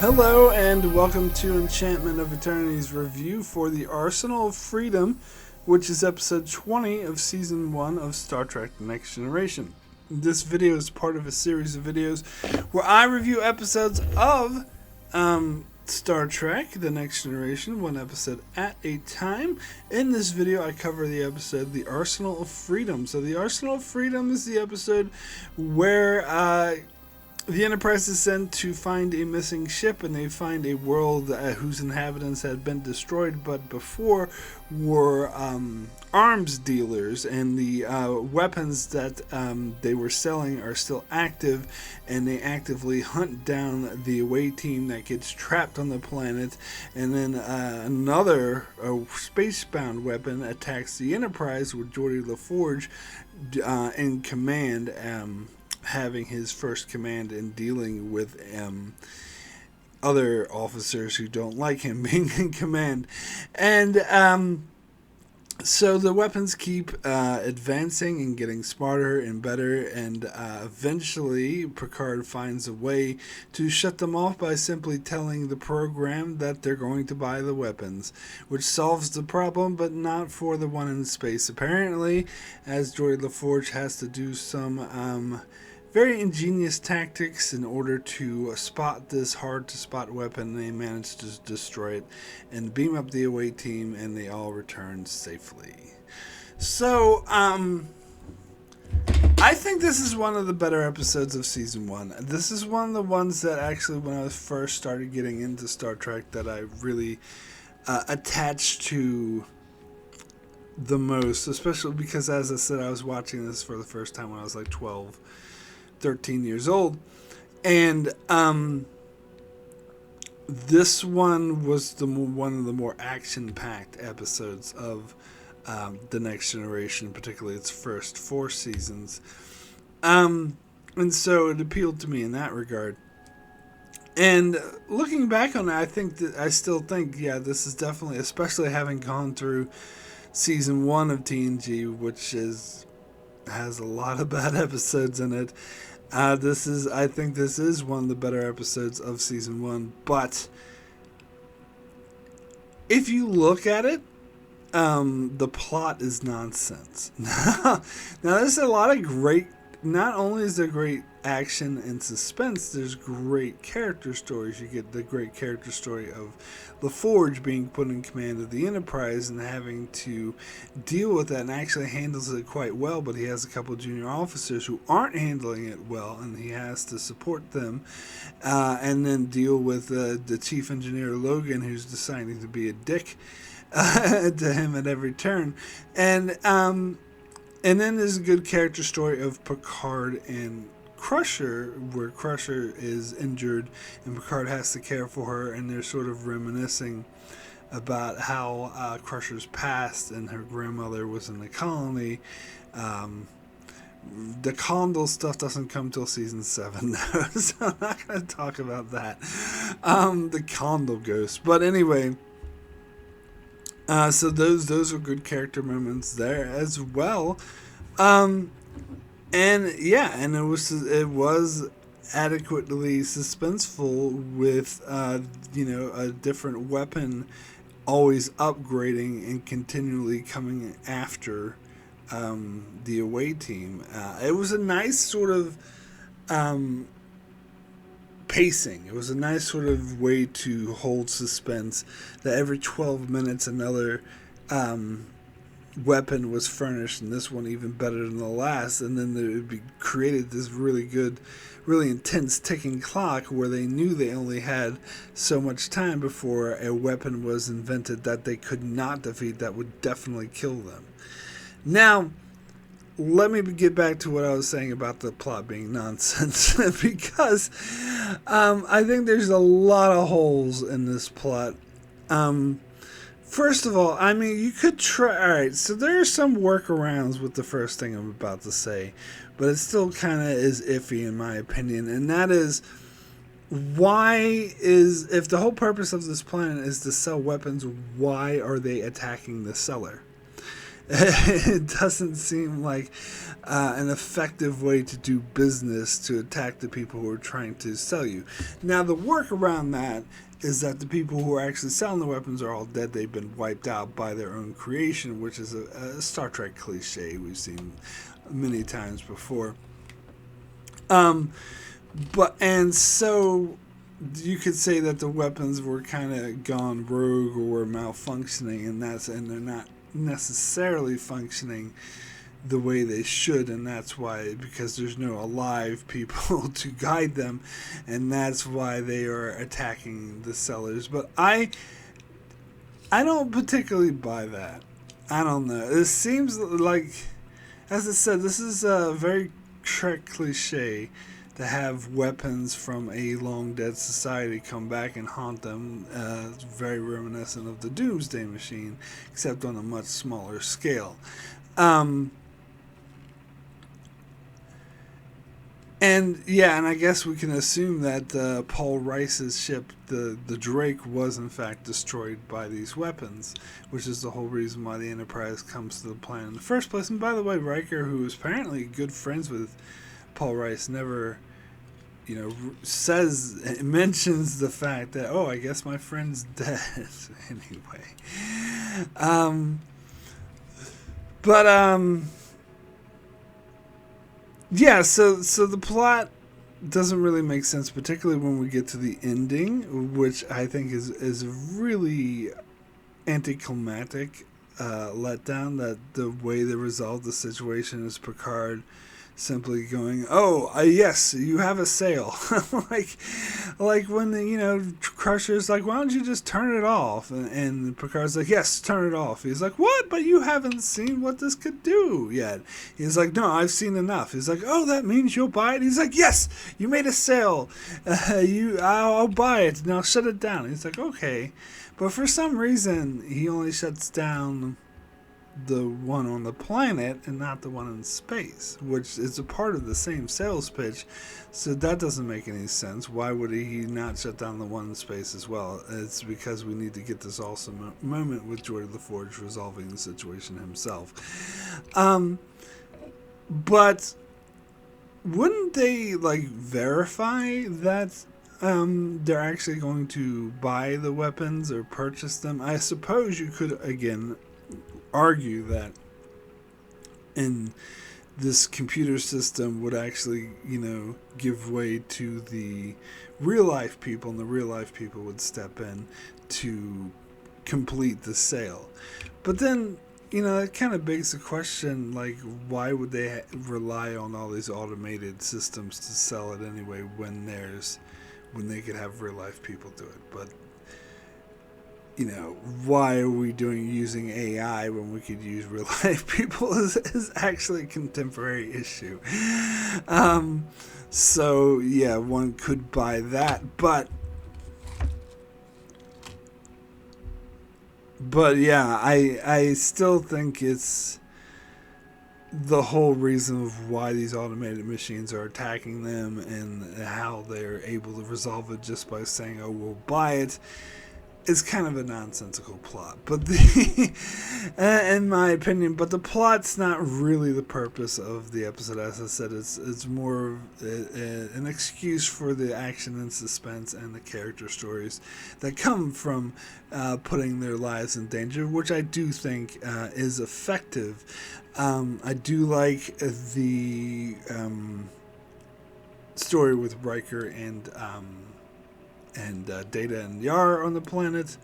Hello and welcome to Enchantment of Eternity's review for the Arsenal of Freedom, which is episode 20 of season 1 of Star Trek The Next Generation. This video is part of a series of videos where I review episodes of Star Trek The Next Generation, one episode at a time. In this video I cover the episode The Arsenal of Freedom. So the Arsenal of Freedom is the episode where the Enterprise is sent to find a missing ship, and they find a world whose inhabitants had been destroyed, but before were arms dealers, and the weapons that they were selling are still active, and they actively hunt down the away team that gets trapped on the planet, and then another space-bound weapon attacks the Enterprise with Geordi LaForge in command, having his first command in dealing with other officers who don't like him being in command. And so the weapons keep advancing and getting smarter and better, and eventually Picard finds a way to shut them off by simply telling the program that they're going to buy the weapons, which solves the problem, but not for the one in space, apparently, as Geordi LaForge has to do some very ingenious tactics in order to spot this hard-to-spot weapon. They manage to destroy it and beam up the away team, and they all return safely. So, I think this is one of the better episodes of Season 1. This is one of the ones that actually, when I first started getting into Star Trek, that I really attached to the most, especially because, as I said, I was watching this for the first time when I was like 12, 13 years old, and this one was one of the more action-packed episodes of The Next Generation, particularly its first 4 seasons, and so it appealed to me in that regard. And looking back on it, I still think, yeah, this is definitely, especially having gone through season 1 of TNG, which has a lot of bad episodes in it. I think this is one of the better episodes of season 1, but if you look at it, the plot is nonsense. Now there's a lot of great, not only is there great action and suspense, there's great character stories. You get the great character story of LaForge being put in command of the Enterprise and having to deal with that, and actually handles it quite well, but he has a couple of junior officers who aren't handling it well, and he has to support them, and then deal with the chief engineer Logan, who's deciding to be a dick to him at every turn. And then there's a good character story of Picard and Crusher, where Crusher is injured and Picard has to care for her, and they're sort of reminiscing about how Crusher's past, and her grandmother was in the colony. The Condal stuff doesn't come till season 7, though, so I'm not going to talk about that. The Condal ghost. But anyway, so those are good character moments there as well. And yeah, and it was adequately suspenseful with a different weapon always upgrading and continually coming after the away team. It was a nice sort of pacing. It was a nice sort of way to hold suspense, that every 12 minutes another weapon was furnished, and this one even better than the last, and then it created this really good, really intense ticking clock where they knew they only had so much time before a weapon was invented that they could not defeat, that would definitely kill them. Now, let me get back to what I was saying about the plot being nonsense, because I think there's a lot of holes in this plot. First of all, I mean, you could try. Alright, so there are some workarounds with the first thing I'm about to say, but it still kind of is iffy in my opinion, and that is, if the whole purpose of this planet is to sell weapons, why are they attacking the seller? It doesn't seem like an effective way to do business to attack the people who are trying to sell you. Now, the work around that is that the people who are actually selling the weapons are all dead. They've been wiped out by their own creation, which is a Star Trek cliche we've seen many times before. And so you could say that the weapons were kind of gone rogue or were malfunctioning, and they're not necessarily functioning the way they should, and that's why, because there's no alive people to guide them, and that's why they are attacking the sellers. But I don't particularly buy that. I don't know. It seems like, as I said, this is a very Trek cliche to have weapons from a long dead society come back and haunt them. It's very reminiscent of the Doomsday Machine, except on a much smaller scale. And I guess we can assume that Paul Rice's ship, the Drake, was in fact destroyed by these weapons, which is the whole reason why the Enterprise comes to the planet in the first place. And by the way, Riker, who is apparently good friends with Paul Rice, never, mentions the fact that, oh, I guess my friend's dead anyway. So the plot doesn't really make sense, particularly when we get to the ending, which I think is really anticlimactic letdown. That the way they resolve the situation is Picard simply going, "Oh, yes, you have a sail," like when Crusher's like, "Why don't you just turn it off?" And Picard's like, "Yes, turn it off." He's like, "What? But you haven't seen what this could do yet." He's like, "No, I've seen enough." He's like, "Oh, that means you'll buy it?" He's like, "Yes, you made a sale. I'll buy it. Now shut it down." He's like, "Okay," but for some reason he only shuts down the one on the planet and not the one in space, which is a part of the same sales pitch. So that doesn't make any sense. Why would he not shut down the one in space as well? It's because we need to get this awesome moment with Geordi LaForge resolving the situation himself. But wouldn't they verify that they're actually going to buy the weapons or purchase them? I suppose you could again argue that in this computer system would actually, give way to the real life people, and the real life people would step in to complete the sale. But then, it kind of begs the question, why would they rely on all these automated systems to sell it anyway when they could have real life people do it? But why are we using AI when we could use real life people is actually a contemporary issue. So one could buy that, but I still think it's the whole reason of why these automated machines are attacking them and how they're able to resolve it just by saying, "Oh, we'll buy it," is kind of a nonsensical plot, but in my opinion, but the plot's not really the purpose of the episode. As I said, it's more an excuse for the action and suspense and the character stories that come from putting their lives in danger, which I do think is effective. I do like the story with Riker and Data and Yar on the planet.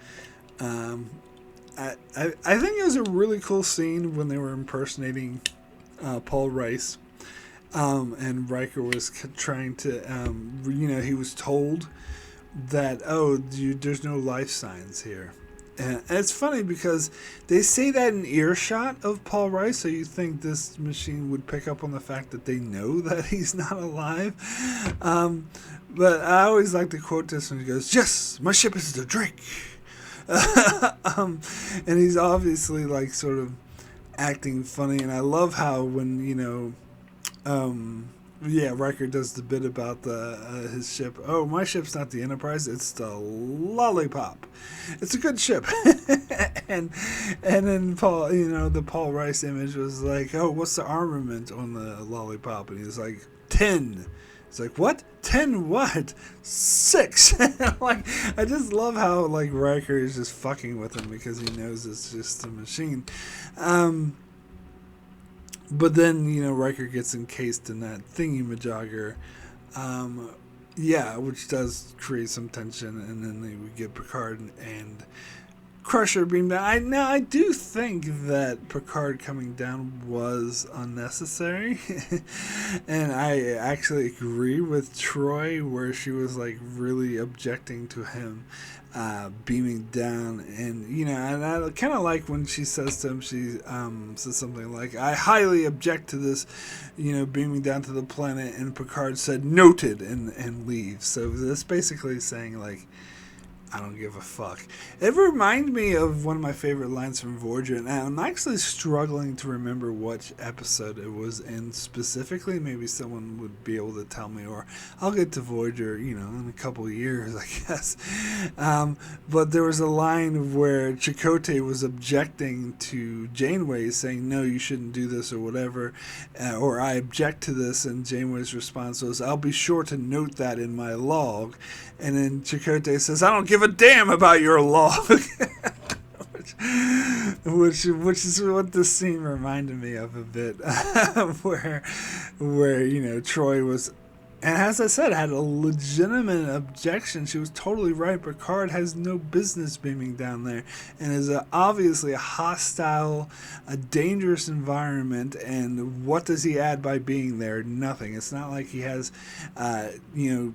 I think it was a really cool scene when they were impersonating Paul Rice, and Riker was trying to, he was told that, there's no life signs here. And it's funny because they say that in earshot of Paul Rice, so you think this machine would pick up on the fact that they know that he's not alive. But I always like to quote this when he goes, "Yes, my ship is the Drake." And he's obviously sort of acting funny, and I love how when Yeah, Riker does the bit about his ship. Oh, my ship's not the Enterprise; it's the Lollipop. It's a good ship. and and then Paul, the Paul Rice image was like, oh, what's the armament on the Lollipop? And he's like 10. It's like, what? 10 what? 6. Like, I just love how like Riker is just fucking with him because he knows it's just a machine. But then, Riker gets encased in that thingy-majogger. Yeah, which does create some tension, and then we get Picard and Crusher being down. I do think that Picard coming down was unnecessary, and I actually agree with Troy where she was like really objecting to him beaming down, and and I kind of like when she says to him, she says something like, "I highly object to this, beaming down to the planet," and Picard said, "Noted," and leaves. So that's basically saying like, I don't give a fuck. It reminded me of one of my favorite lines from Voyager, and I'm actually struggling to remember which episode it was in specifically. Maybe someone would be able to tell me, or I'll get to Voyager, in a couple of years, I guess. But there was a line where Chakotay was objecting to Janeway, saying, no, you shouldn't do this, or whatever, or I object to this, and Janeway's response was, I'll be sure to note that in my log. And then Chakotay says, I don't give a damn about your log. which is what this scene reminded me of a bit. where Troy was, and as I said, had a legitimate objection. She was totally right. Picard has no business beaming down there, and is obviously a hostile, a dangerous environment. And what does he add by being there? Nothing. It's not like he has,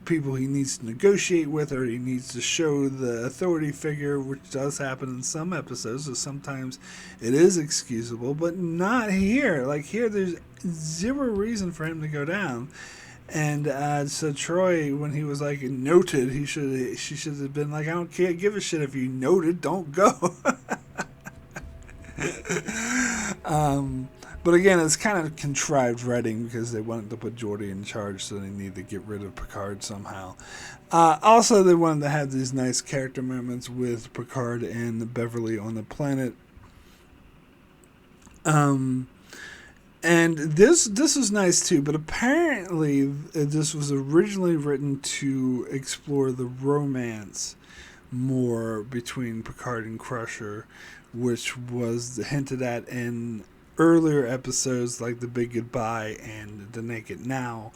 people he needs to negotiate with, or he needs to show the authority figure, which does happen in some episodes. So sometimes it is excusable, but not here. Like here, there's zero reason for him to go down. And so Troy, when he was like noted, she should have been like, I don't give a shit if you noted, don't go. But again, it's kind of contrived writing because they wanted to put Geordi in charge, so they need to get rid of Picard somehow. Also, they wanted to have these nice character moments with Picard and Beverly on the planet. And this was nice too, but apparently this was originally written to explore the romance more between Picard and Crusher, which was hinted at in earlier episodes like The Big Goodbye and The Naked Now.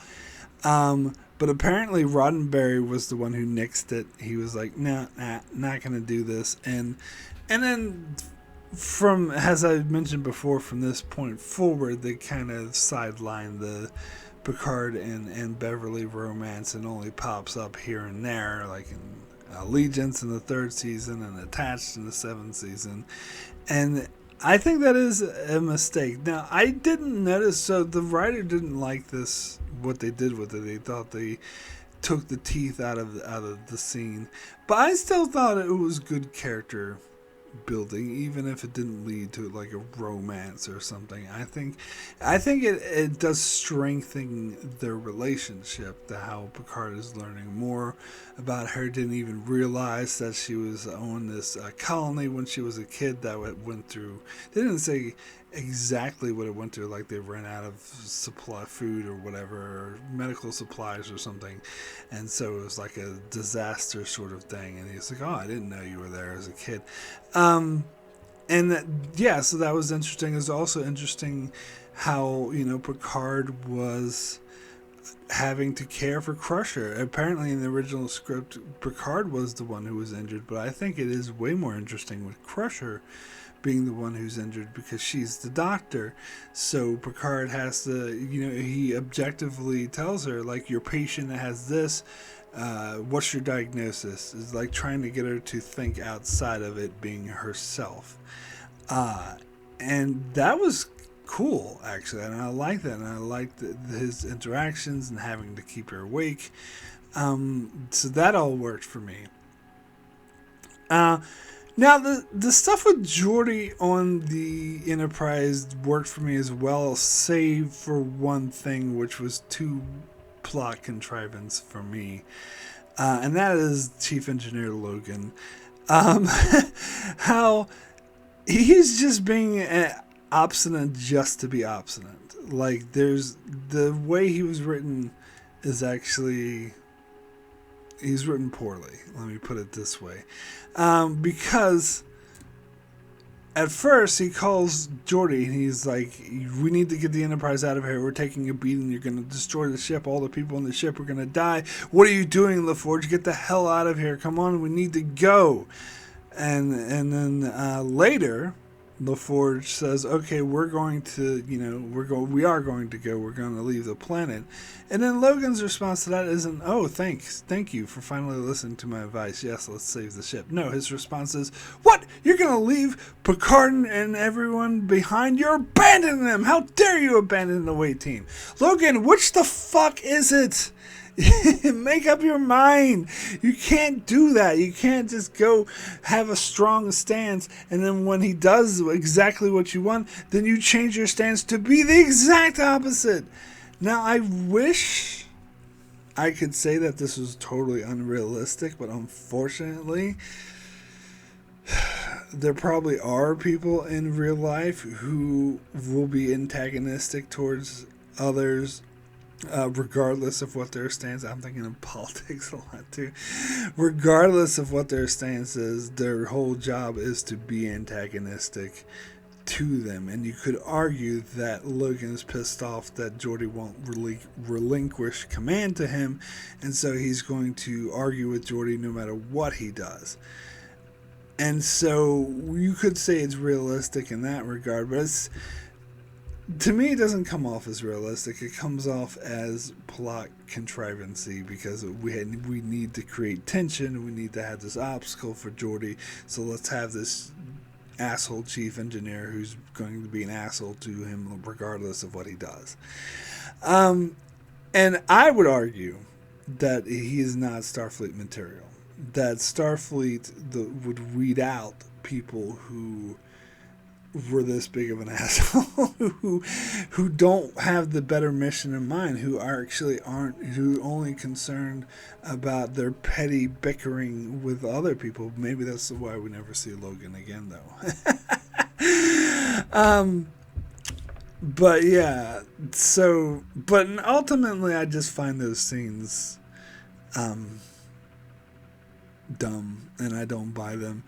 But apparently Roddenberry was the one who nixed it. He was like, nah, not gonna do this. And then from, as I mentioned before, from this point forward, they kind of sidelined the Picard and Beverly romance, and only pops up here and there, like in Allegiance in the 3rd season and Attached in the 7th season. And I think that is a mistake. Now, I didn't notice, so the writer didn't like this, what they did with it. They thought they took the teeth out of the scene. But I still thought it was good character building, even if it didn't lead to like a romance or something. I think it does strengthen their relationship, to how Picard is learning more about her. Didn't even realize that she was on this colony when she was a kid that went through, they didn't say exactly what it went through, like they ran out of food or whatever, or medical supplies or something, and so it was like a disaster sort of thing. And he's like, oh, I didn't know you were there as a kid. So that was interesting. It was also interesting how Picard was having to care for Crusher. Apparently in the original script, Picard was the one who was injured, but I think it is way more interesting with Crusher being the one who's injured, because she's the doctor. So Picard has to, he objectively tells her, like, your patient has this, what's your diagnosis? It's like trying to get her to think outside of it being herself. And that was cool, actually, and I like that, and I liked his interactions and having to keep her awake. So that all worked for me. Now, the stuff with Geordi on the Enterprise worked for me as well, save for one thing, which was two plot contrivance for me. And that is Chief Engineer Logan. Um, how he's just being obstinate just to be obstinate. Like, there's the way he was written is actually, he's written poorly. Let me put it this way, because at first he calls Geordi and he's like, "We need to get the Enterprise out of here. We're taking a beating. You're going to destroy the ship. All the people on the ship are going to die. What are you doing, LaForge? Get the hell out of here! Come on, we need to go." And then later, LaForge says, "Okay, we're going to, we are going to go. We're going to leave the planet." And then Logan's response to that isn't, "Oh, thank you for finally listening to my advice. Yes, let's save the ship." No, his response is, "What? You're going to leave Picard and everyone behind? You're abandoning them. How dare you abandon the away team? Logan, which the fuck is it?" Make up your mind. You can't do that. You can't just go have a strong stance and then when he does exactly what you want, then you change your stance to be the exact opposite. Now, I wish I could say that this was totally unrealistic, but unfortunately, there probably are people in real life who will be antagonistic towards others, regardless of what their stance. I'm thinking of politics a lot too. Regardless of what their stance is, their whole job is to be antagonistic to them. And you could argue that Logan's pissed off that Geordi won't relinquish command to him, and so he's going to argue with Geordi no matter what he does. And so you could say it's realistic in that regard, but to me, it doesn't come off as realistic. It comes off as plot contrivancy because we need to create tension. We need to have this obstacle for Geordi. So let's have this asshole chief engineer who's going to be an asshole to him regardless of what he does. And I would argue that he is not Starfleet material. That Starfleet would weed out people who were this big of an asshole, who don't have the better mission in mind, who who only concerned about their petty bickering with other people. Maybe that's why we never see Logan again, though. But yeah, but ultimately, I just find those scenes dumb, and I don't buy them.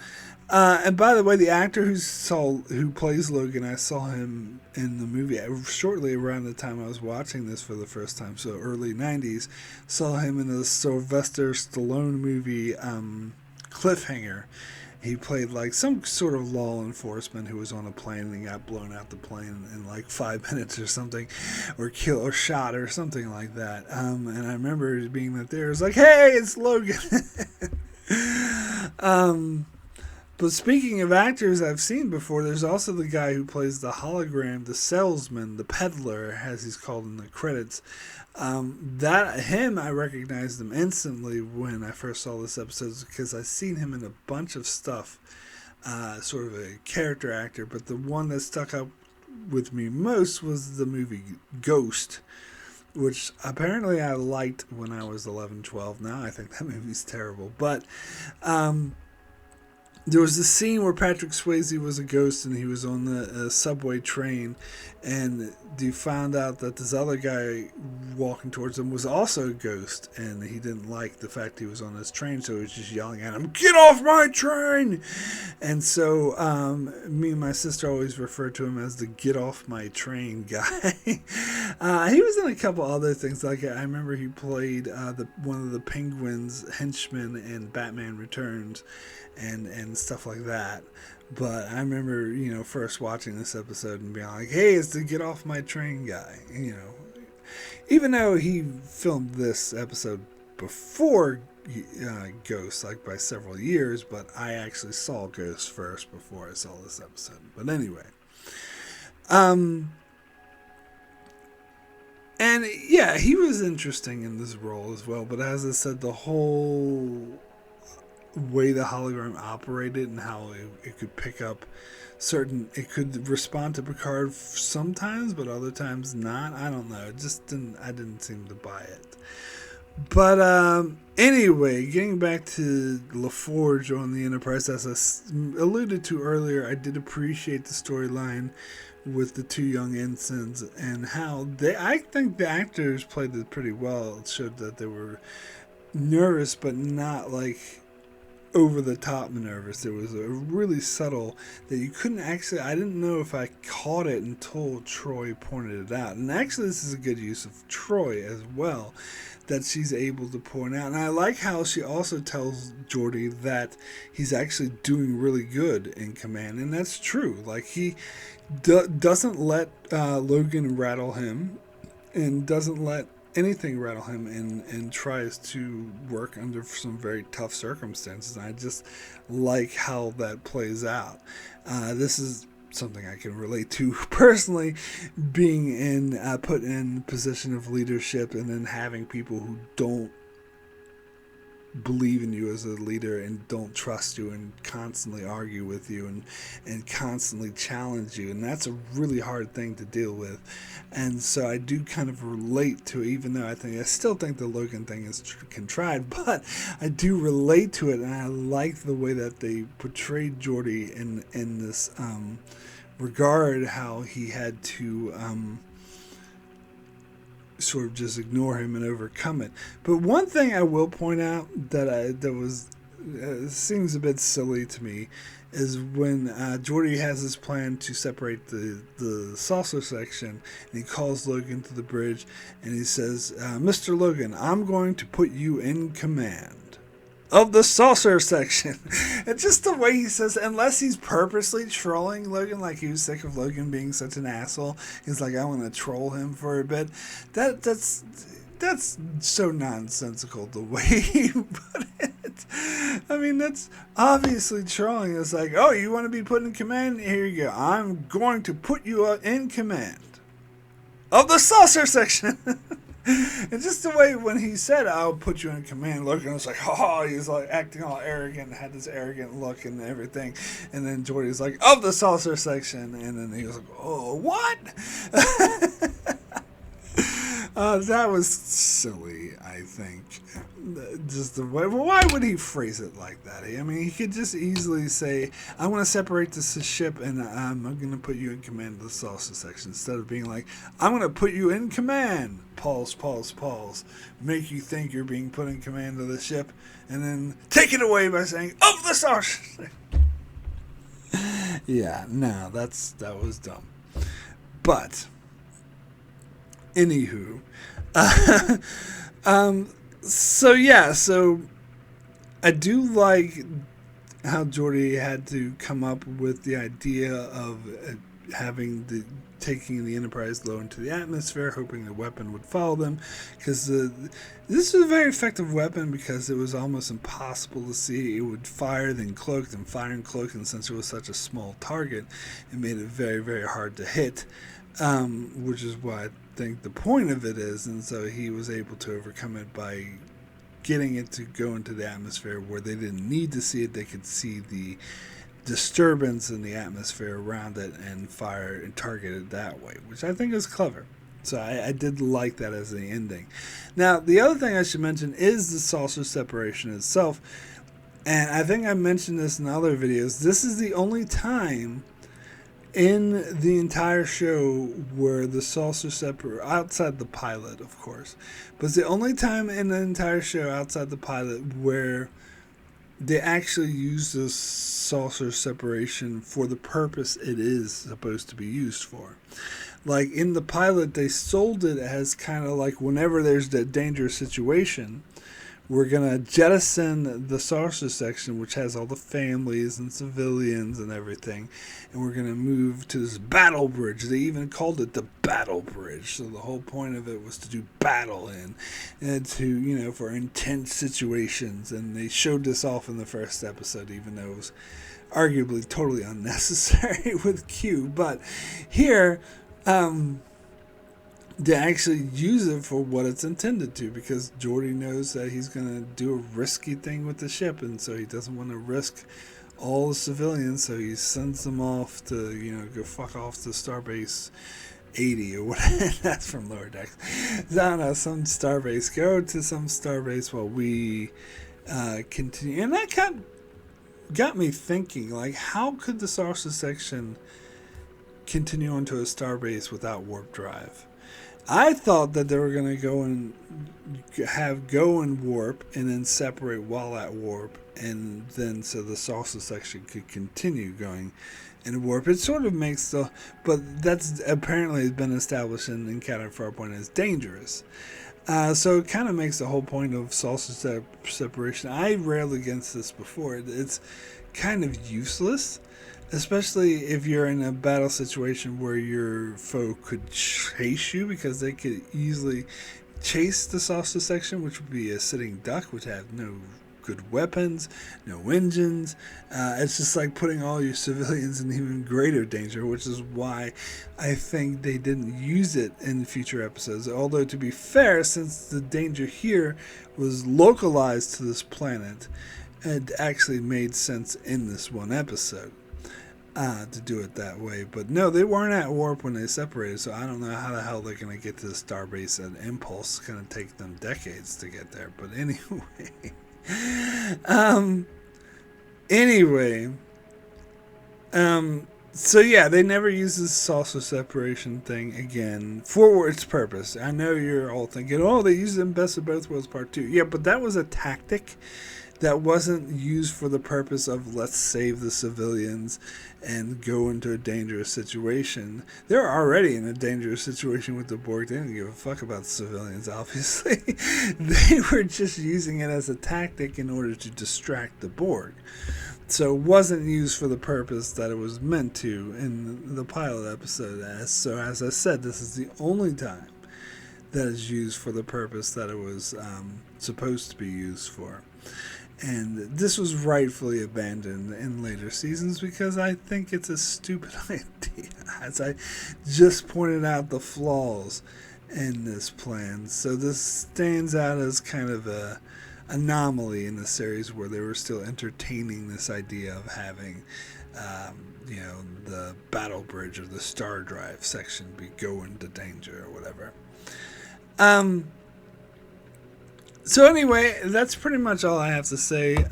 And by the way, the actor who plays Logan, I saw him in the movie shortly around the time I was watching this for the first time, so early 90s. Saw him in the Sylvester Stallone movie Cliffhanger. He played like some sort of law enforcement who was on a plane and he got blown out the plane in like 5 minutes or something, or killed or shot or something like that. And I remember being there. It was like, "Hey, it's Logan." But speaking of actors I've seen before, there's also the guy who plays the hologram, the salesman, the peddler, as he's called in the credits. I recognized him instantly when I first saw this episode because I've seen him in a bunch of stuff, sort of a character actor. But the one that stuck up with me most was the movie Ghost, which apparently I liked when I was 11, 12. Now I think that movie's terrible. But there was this scene where Patrick Swayze was a ghost and he was on the subway train, and you found out that this other guy walking towards him was also a ghost, and he didn't like the fact he was on this train, so he was just yelling at him, "Get off my train!" And so me and my sister always referred to him as the "Get off my train" guy. He was in a couple other things. Like I remember he played one of the Penguin's henchmen in Batman Returns, and stuff like that. But I remember, first watching this episode and being like, "Hey, it's the Get Off My Train guy." Even though he filmed this episode before Ghost, like by several years, but I actually saw Ghost first before I saw this episode. But anyway, and yeah, he was interesting in this role as well. But as I said, the whole way the hologram operated and how it could pick up it could respond to Picard sometimes, but other times not. I don't know. I didn't seem to buy it. But anyway, getting back to LaForge on the Enterprise, as I alluded to earlier, I did appreciate the storyline with the two young ensigns and how I think the actors played it pretty well. It showed that they were nervous, but not like over the top nervous. It was a really subtle that you couldn't actually, I didn't know if I caught it until Troy pointed it out. And actually this is a good use of Troy as well, that she's able to point out. And I like how she also tells Geordi that he's actually doing really good in command, and that's true. Like, he doesn't let Logan rattle him, and doesn't let anything rattle him, and tries to work under some very tough circumstances. And I just like how that plays out. This is something I can relate to personally, being put in a position of leadership and then having people who don't believe in you as a leader and don't trust you and constantly argue with you and constantly challenge you, and that's a really hard thing to deal with. And so I do kind of relate to it, even though I still think the Logan thing is contrived, but I do relate to it, and I like the way that they portrayed Geordi in this regard, how he had to sort of just ignore him and overcome it. But one thing I will point out that seems a bit silly to me is when Geordi has his plan to separate the saucer section, and he calls Logan to the bridge, and he says, "Mr. Logan, I'm going to put you in command of the saucer section." And just the way he says, unless he's purposely trolling Logan, like he was sick of Logan being such an asshole, he's like, I want to troll him for a bit. That's so nonsensical the way he put it. I mean, that's obviously trolling. It's like, oh, you want to be put in command? Here you go. I'm going to put you in command of the saucer section. And just the way when he said, I'll put you in command, Logan was like, oh, he's like acting all arrogant, had this arrogant look and everything. And then Geordi's like, of the saucer section. And then he was like, oh, what? That was silly, I think. Just the way. Well, why would he phrase it like that? I mean, he could just easily say, I want to separate this ship, and I'm going to put you in command of the saucer section, instead of being like, I'm going to put you in command. Pause. Make you think you're being put in command of the ship, and then take it away by saying, of the saucer section. Yeah, no, that was dumb. But anywho, so I do like how Geordi had to come up with the idea of taking the Enterprise low into the atmosphere, hoping the weapon would follow them, because this was a very effective weapon, because it was almost impossible to see. It would fire, then cloak, then fire and cloak, and since it was such a small target, it made it very, very hard to hit, which is why I think the point of it is. And so he was able to overcome it by getting it to go into the atmosphere where they didn't need to see it. They could see the disturbance in the atmosphere around it and fire and target it that way, which I think is clever. So I did like that as the ending. Now, the other thing I should mention is the saucer separation itself. And I think I mentioned this in other videos. This is the only time in the entire show where the saucer outside the pilot, of course, but it's the only time in the entire show outside the pilot where they actually use this saucer separation for the purpose it is supposed to be used for. Like in the pilot, they sold it as kind of like, whenever there's a dangerous situation, we're going to jettison the saucer section, which has all the families and civilians and everything, and we're going to move to this battle bridge. They even called it the battle bridge. So the whole point of it was to do battle and to, for intense situations. And they showed this off in the first episode, even though it was arguably totally unnecessary with Q. But here, to actually use it for what it's intended to, because Geordi knows that he's going to do a risky thing with the ship, and so he doesn't want to risk all the civilians, so he sends them off to, go fuck off to Starbase 80 or whatever. That's from Lower Decks. I don't know, some starbase. Go to some starbase while we continue. And that got me thinking, like, how could the saucer section continue onto a starbase without warp drive? I thought that they were going to go and go and warp and then separate while at warp, and then so the saucer section could continue going in warp. It sort of makes but that's apparently been established in Encounter Farpoint as dangerous. So it kind of makes the whole point of saucer separation. I railed against this before. It's kind of useless, especially if you're in a battle situation where your foe could chase you, because they could easily chase the saucer section, which would be a sitting duck, which have no good weapons, no engines. It's just like putting all your civilians in even greater danger, which is why I think they didn't use it in future episodes. Although, to be fair, since the danger here was localized to this planet, it actually made sense in this one episode to do it that way. But no, they weren't at warp when they separated, so I don't know how the hell they're going to get to the starbase at Impulse. It's going to take them decades to get there. But anyway... so yeah, they never use this saucer separation thing again for its purpose. I know you're all thinking, oh, they used it in Best of Both Worlds Part 2. Yeah, but that was a tactic that wasn't used for the purpose of let's save the civilians and go into a dangerous situation. They're already in a dangerous situation with the Borg. They didn't give a fuck about the civilians, obviously. They were just using it as a tactic in order to distract the Borg. So it wasn't used for the purpose that it was meant to in the pilot episode. So as I said, this is the only time that is used for the purpose that it was supposed to be used for. And this was rightfully abandoned in later seasons because I think it's a stupid idea. As I just pointed out the flaws in this plan. So this stands out as kind of a anomaly in the series where they were still entertaining this idea of having the battle bridge or the star drive section be go into danger or whatever. So anyway, that's pretty much all I have to say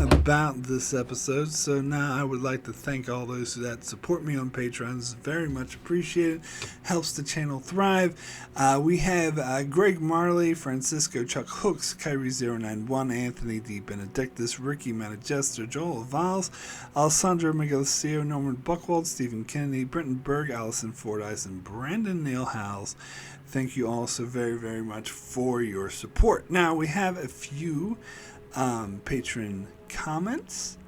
about this episode. So now I would like to thank all those that support me on Patreon. It's very much appreciated. Helps the channel thrive. We have Greg Marley, Francisco Chuck Hooks, Kyrie091, Anthony D. Benedictus, Ricky Managester, Joel Viles, Alessandro Miguelcio, Norman Buchwald, Stephen Kennedy, Brenton Berg, Allison Fordyce, and Brandon Neal Howes. Thank you all so very, very much for your support. Now, we have a few patron comments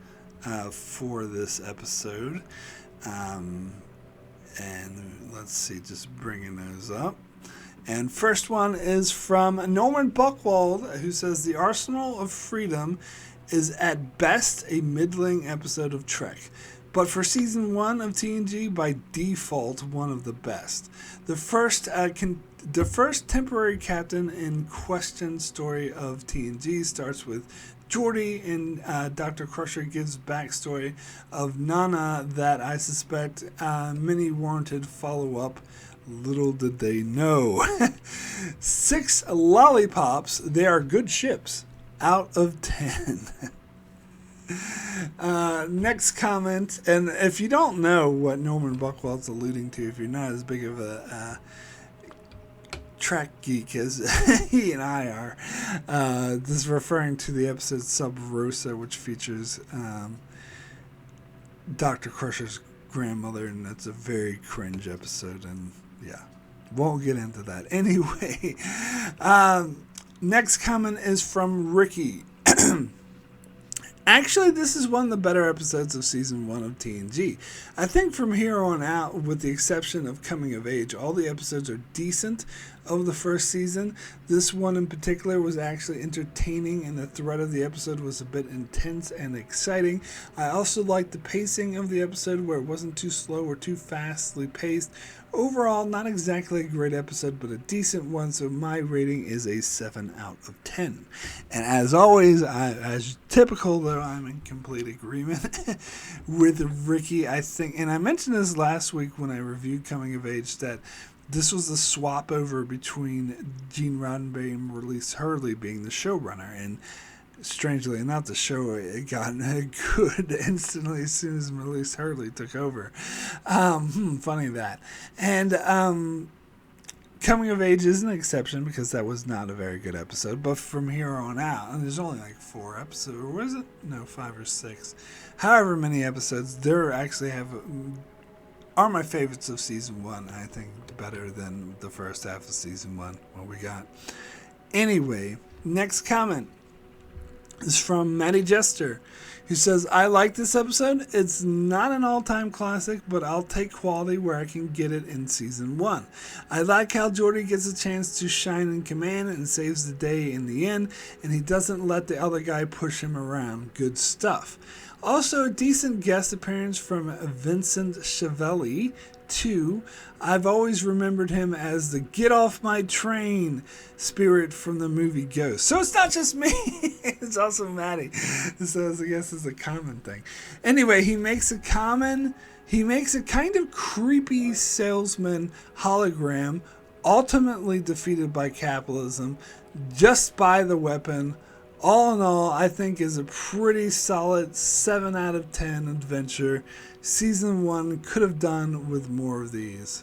for this episode. And let's see, just bringing those up. And first one is from Norman Buchwald, who says, the Arsenal of Freedom is at best a middling episode of Trek, but for season 1 of TNG, by default, one of the best. The first temporary captain in question story of TNG starts with Geordi, and Dr. Crusher gives backstory of Nana that I suspect many warranted follow-up. Little did they know. 6 lollipops, they are good ships, out of 10. Next comment, and if you don't know what Norman Buchwald's alluding to, if you're not as big of a Trek geek as he and I are, this is referring to the episode Sub Rosa, which features Dr. Crusher's grandmother, and that's a very cringe episode, and yeah, won't get into that. Anyway, next comment is from Ricky. Actually, this is one of the better episodes of Season 1 of TNG. I think from here on out, with the exception of Coming of Age, all the episodes are decent. of the first season. This one in particular was actually entertaining, and the thread of the episode was a bit intense and exciting. I also liked the pacing of the episode, where it wasn't too slow or too fastly paced. Overall, not exactly a great episode, but a decent one, so my rating is a 7 out of 10. And as always, as typical, though, I'm in complete agreement with Ricky. I think, and I mentioned this last week when I reviewed Coming of Age, that this was the swap over between Gene Roddenberry and Maurice Hurley being the showrunner, and strangely enough, the show got good instantly as soon as Maurice Hurley took over. Funny that. And Coming of Age is an exception because that was not a very good episode. But from here on out, and there's only like 4 episodes, or was it? No, 5 or 6. However many episodes, there actually are my favorites of season 1. I think better than the first half of season 1. What we got. Anyway, next comment is from Maddie Jester, who says, I like this episode. It's not an all-time classic, but I'll take quality where I can get it in season 1. I like how Geordi gets a chance to shine in command and saves the day in the end, and he doesn't let the other guy push him around. Good stuff. Also, a decent guest appearance from Vincent Schiavelli, too. I've always remembered him as the get off my train spirit from the movie Ghost. So it's not just me, it's also Maddie. So I guess it's a common thing. Anyway, he makes a kind of creepy salesman hologram, ultimately defeated by capitalism, just by the weapon. All in all, I think is a pretty solid 7 out of 10 adventure. Season 1 could have done with more of these.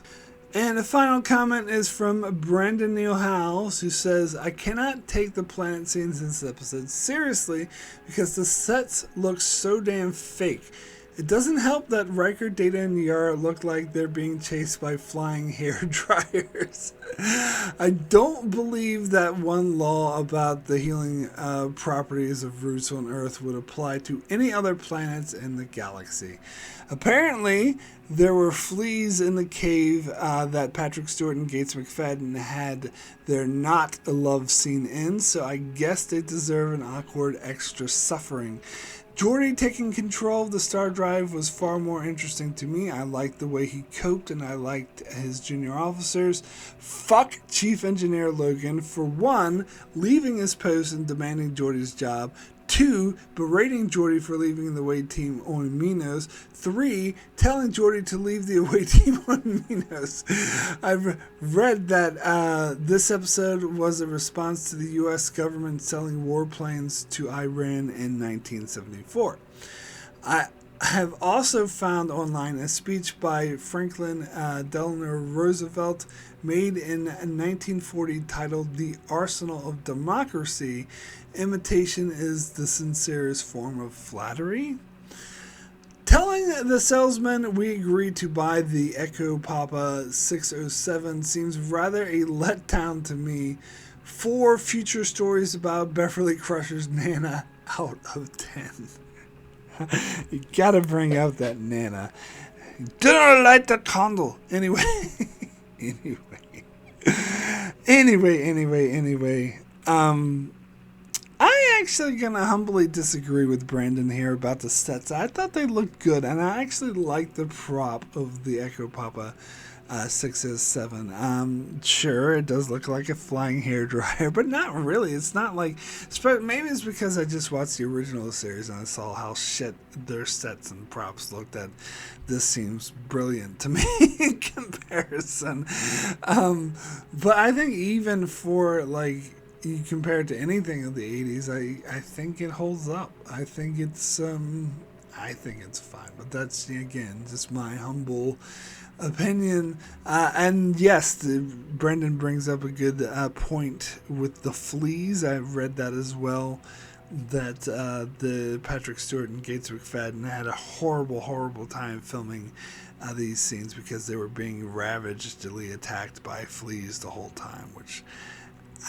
And the final comment is from Brandon Neal Howells, who says, I cannot take the planet scenes in this episode seriously because the sets look so damn fake. It doesn't help that Riker, Data, and Yara look like they're being chased by flying hair dryers. I don't believe that one law about the healing properties of roots on Earth would apply to any other planets in the galaxy. Apparently, there were fleas in the cave that Patrick Stewart and Gates McFadden had their not a love scene in, so I guess they deserve an awkward extra suffering. Geordi taking control of the star drive was far more interesting to me. I liked the way he coped, and I liked his junior officers. Fuck Chief Engineer Logan for 1, leaving his post and demanding Geordi's job. 2, berating Geordi for leaving the away team on Minos. 3, telling Geordi to leave the away team on Minos. I've read that this episode was a response to the U.S. government selling warplanes to Iran in 1974. I have also found online a speech by Franklin Delano Roosevelt made in 1940 titled The Arsenal of Democracy. Imitation is the sincerest form of flattery. Telling the salesman we agreed to buy the Echo Papa 607 seems rather a letdown to me. 4 future stories about Beverly Crusher's Nana out of 10. You gotta bring out that Nana. Didn't light the candle. Anyway. I actually gonna humbly disagree with Brandon here about the sets. I thought they looked good, and I actually liked the prop of the Echo Papa 607. Sure, it does look like a flying hairdryer, but not really. It's not like... Maybe it's because I just watched the original series and I saw how shit their sets and props looked at. This seems brilliant to me in comparison. But I think even for, like... you compare it to anything of the 80s, I think it holds up. I think it's fine. But that's, again, just my humble opinion. And yes, Brendan brings up a good point with the fleas. I've read that as well, that the Patrick Stewart and Gates McFadden had a horrible time filming these scenes because they were being ravagedly attacked by fleas the whole time, which...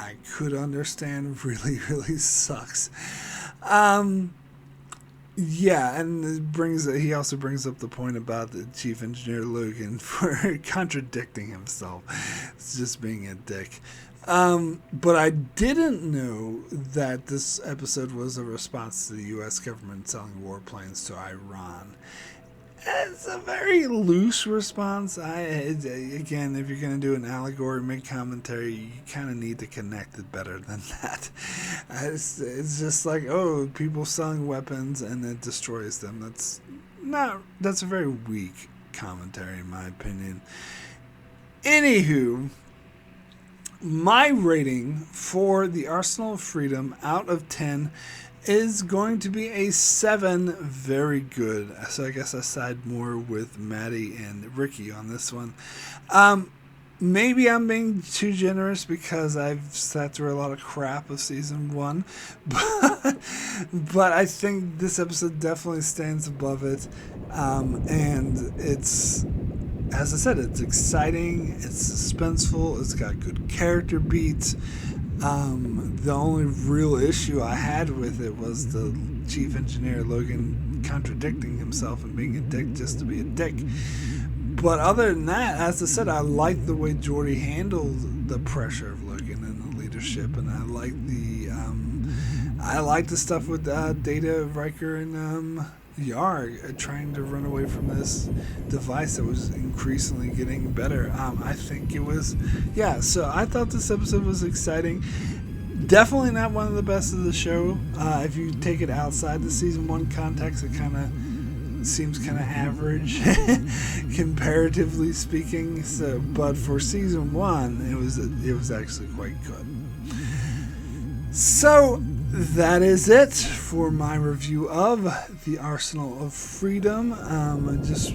I could understand really sucks. Yeah, and he also brings up the point about the Chief Engineer Logan for contradicting himself. It's just being a dick. But I didn't know that this episode was a response to the U.S. government selling warplanes to Iran. It's a very loose response. Again, if you're going to do an allegory, make commentary, you kind of need to connect it better than that. It's just like, oh, people selling weapons and it destroys them. That's a very weak commentary in my opinion. Anywho, my rating for the Arsenal of Freedom out of 10 is going to be a 7. Very good. So I guess I side more with Maddie and Ricky on this one. Maybe I'm being too generous because I've sat through a lot of crap of season 1, but I think this episode definitely stands above it, and it's, as I said, it's exciting, it's suspenseful, it's got good character beats. The only real issue I had with it was the Chief Engineer Logan contradicting himself and being a dick just to be a dick. But other than that, as I said, I like the way Geordi handled the pressure of Logan and the leadership, and I like the stuff with Data, Riker, and Yarg trying to run away from this device that was increasingly getting better. I think it was, so I thought this episode was exciting. Definitely not one of the best of the show. If you take it outside the season 1 context, it kind of seems kind of average, comparatively speaking. So, but for season 1, it was actually quite good. So that is it for my review of the Arsenal of Freedom. I just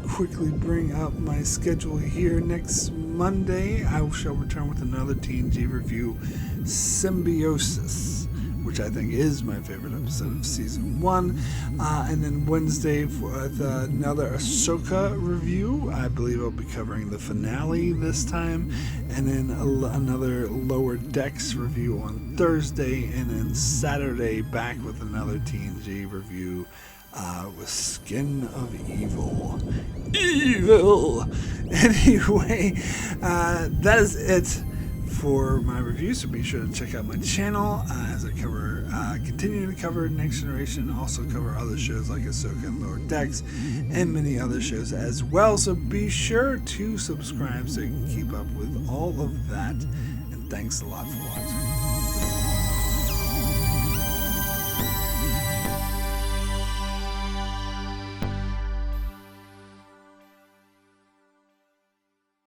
quickly bring up my schedule here. Next Monday, I shall return with another TNG review, Symbiosis, which I think is my favorite episode of season 1. And then Wednesday with another Ahsoka review. I believe I'll be covering the finale this time. And then another Lower Decks review on Thursday. And then Saturday back with another TNG review with Skin of Evil. Evil! Anyway, that is it for my review, so be sure to check out my channel as I continue to cover Next Generation, also cover other shows like Ahsoka and Lower Decks, and many other shows as well. So be sure to subscribe so you can keep up with all of that. And thanks a lot for watching.